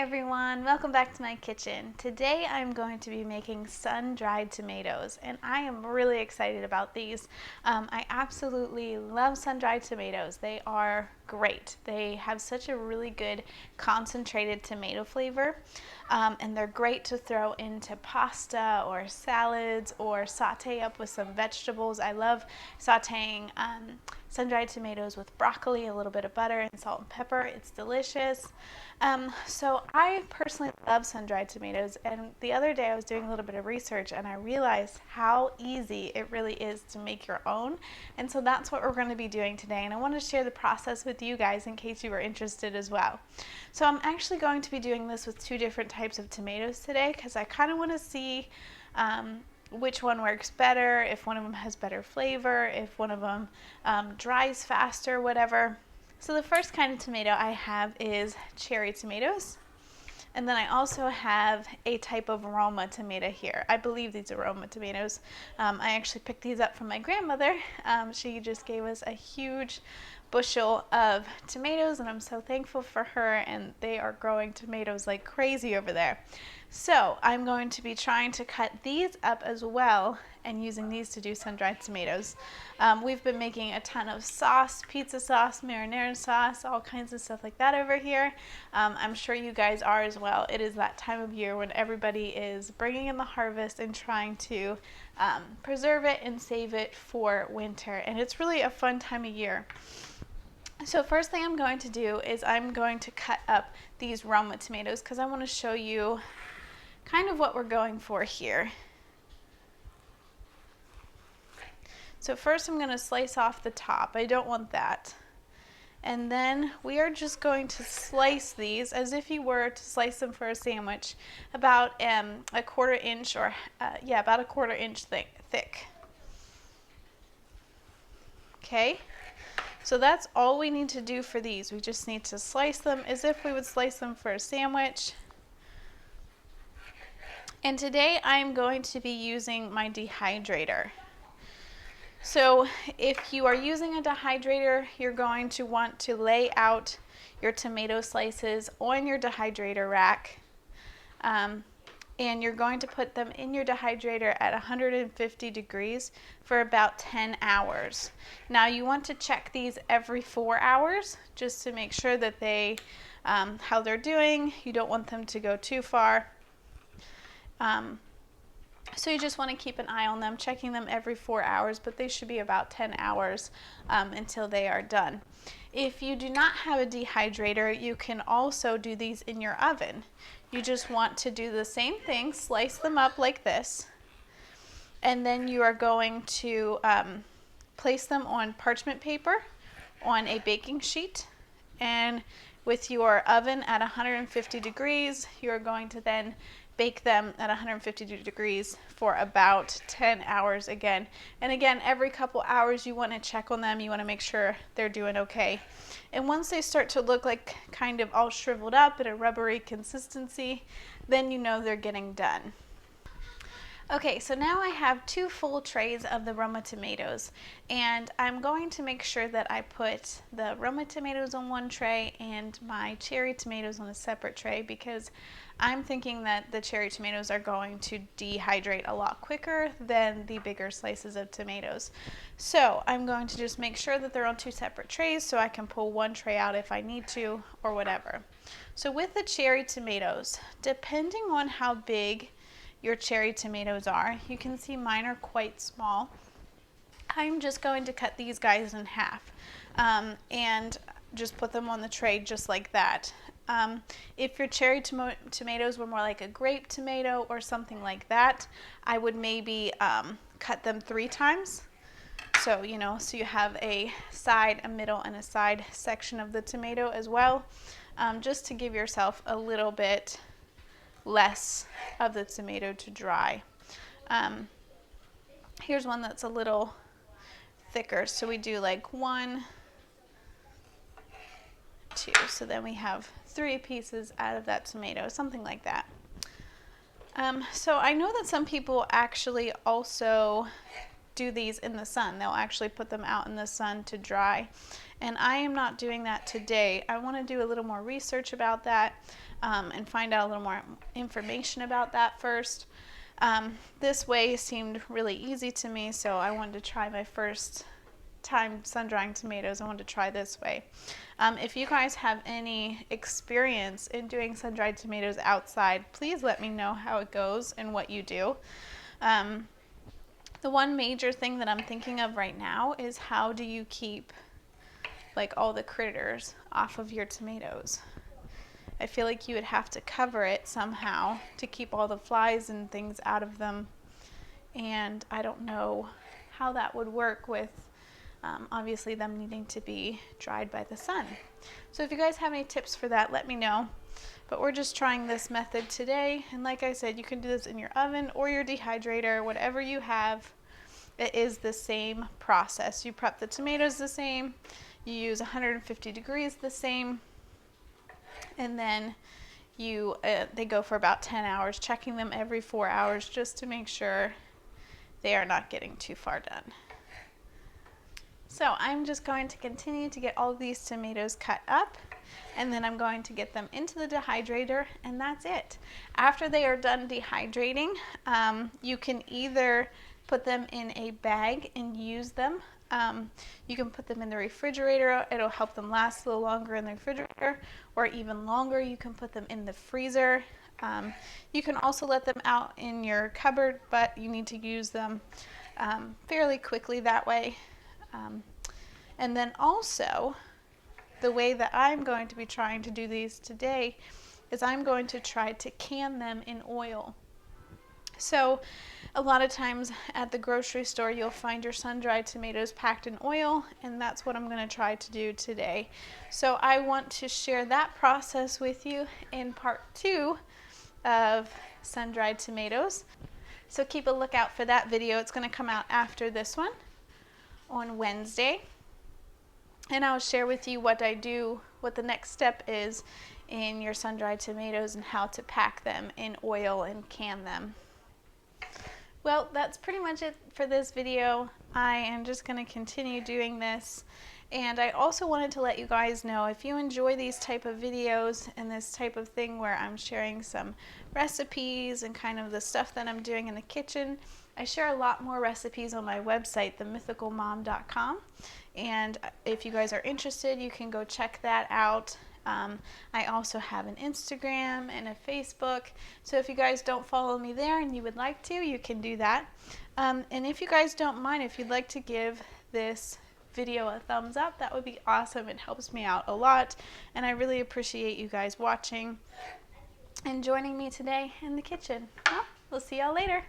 everyone, welcome back to my kitchen. Today I'm going to be making sun-dried tomatoes and I am really excited about these. I absolutely love sun-dried tomatoes. They are great. They have such a really good concentrated tomato flavor and they're great to throw into pasta or salads or saute up with some vegetables. I love sauteing sun-dried tomatoes with broccoli, a little bit of butter and salt and pepper. It's delicious. So I personally love sun-dried tomatoes, and the other day I was doing a little bit of research and I realized how easy it really is to make your own, and so that's what we're going to be doing today, and I want to share the process with you guys in case you were interested as well. So I'm actually going to be doing this with two different types of tomatoes today because I kind of want to see which one works better, if one of them has better flavor, if one of them dries faster, whatever. So the first kind of tomato I have is cherry tomatoes. And then I also have a type of Roma tomato here. I believe these are Roma tomatoes. I actually picked these up from my grandmother. She just gave us a huge bushel of tomatoes and I'm so thankful for her, and they are growing tomatoes like crazy over there. So I'm going to be trying to cut these up as well and using these to do sun-dried tomatoes. We've been making a ton of sauce, pizza sauce, marinara sauce, all kinds of stuff like that over here. I'm sure you guys are as well. It is that time of year when everybody is bringing in the harvest and trying to preserve it and save it for winter, and it's really a fun time of year. So first thing I'm going to do is I'm going to cut up these Roma tomatoes because I want to show you kind of what we're going for here. So first I'm going to slice off the top. I don't want that. And then we are just going to slice these as if you were to slice them for a sandwich, about a quarter inch or about a quarter inch thick. Okay. So that's all we need to do for these. We just need to slice them as if we would slice them for a sandwich. And today I'm going to be using my dehydrator. So if you are using a dehydrator, you're going to want to lay out your tomato slices on your dehydrator rack. And you're going to put them in your dehydrator at 150 degrees for about 10 hours. Now you want to check these every 4 hours just to make sure that they, how they're doing. You don't want them to go too far. So you just want to keep an eye on them, checking them every 4 hours, but they should be about 10 hours until they are done. If you do not have a dehydrator, you can also do these in your oven. You just want to do the same thing, slice them up like this, and then you are going to place them on parchment paper on a baking sheet, and with your oven at 150 degrees, you're going to then bake them at 150 degrees for about 10 hours again. And again, every couple hours you want to check on them. You want to make sure they're doing okay. And once they start to look like kind of all shriveled up in a rubbery consistency, then you know they're getting done. Okay, so now I have 2 full trays of the Roma tomatoes, and I'm going to make sure that I put the Roma tomatoes on one tray and my cherry tomatoes on a separate tray because I'm thinking that the cherry tomatoes are going to dehydrate a lot quicker than the bigger slices of tomatoes. So I'm going to just make sure that they're on 2 separate trays so I can pull one tray out if I need to or whatever. So with the cherry tomatoes, depending on how big your cherry tomatoes are, you can see mine are quite small. I'm just going to cut these guys in half and just put them on the tray just like that. If your cherry tomatoes were more like a grape tomato or something like that, I would maybe cut them 3 times. So, so you have a side, a middle, and a side section of the tomato as well, just to give yourself a little bit less of the tomato to dry. Here's one that's a little thicker, so we do like 1, 2, so then we have 3 pieces out of that tomato, something like that. So I know that some people actually also do these in the sun. They'll actually put them out in the sun to dry. And I am not doing that today. I want to do a little more research about that and find out a little more information about that first. This way seemed really easy to me, so I wanted to try my first time sun drying tomatoes. I wanted to try this way. If you guys have any experience in doing sun dried tomatoes outside, please let me know how it goes and what you do. The one major thing that I'm thinking of right now is how do you keep like all the critters off of your tomatoes? I feel like you would have to cover it somehow to keep all the flies and things out of them. And I don't know how that would work with obviously them needing to be dried by the sun. So if you guys have any tips for that, let me know. But we're just trying this method today. And like I said, you can do this in your oven or your dehydrator, whatever you have. It is the same process. You prep the tomatoes the same. You use 150 degrees the same. And then you they go for about 10 hours, checking them every 4 hours just to make sure they are not getting too far done. So I'm just going to continue to get all of these tomatoes cut up, and then I'm going to get them into the dehydrator, and that's it. After they are done dehydrating, you can either put them in a bag and use them. You can put them in the refrigerator. It'll help them last a little longer in the refrigerator, or even longer. You can put them in the freezer. You can also let them out in your cupboard, but you need to use them fairly quickly that way. And then also, the way that I'm going to be trying to do these today is I'm going to try to can them in oil. So a lot of times at the grocery store, you'll find your sun-dried tomatoes packed in oil, and that's what I'm going to try to do today. So I want to share that process with you in part 2 of sun-dried tomatoes. So keep a lookout for that video. It's going to come out after this one on Wednesday. And I'll share with you what I do, what the next step is in your sun-dried tomatoes and how to pack them in oil and can them. Well, that's pretty much it for this video. I am just going to continue doing this. And I also wanted to let you guys know, if you enjoy these type of videos and this type of thing where I'm sharing some recipes and kind of the stuff that I'm doing in the kitchen, I share a lot more recipes on my website, themythicalmom.com. And if you guys are interested, you can go check that out. I also have an Instagram and a Facebook. So if you guys don't follow me there and you would like to, you can do that. And if you guys don't mind, if you'd like to give this video a thumbs up, that would be awesome. It helps me out a lot. And I really appreciate you guys watching and joining me today in the kitchen. Well, we'll see y'all later.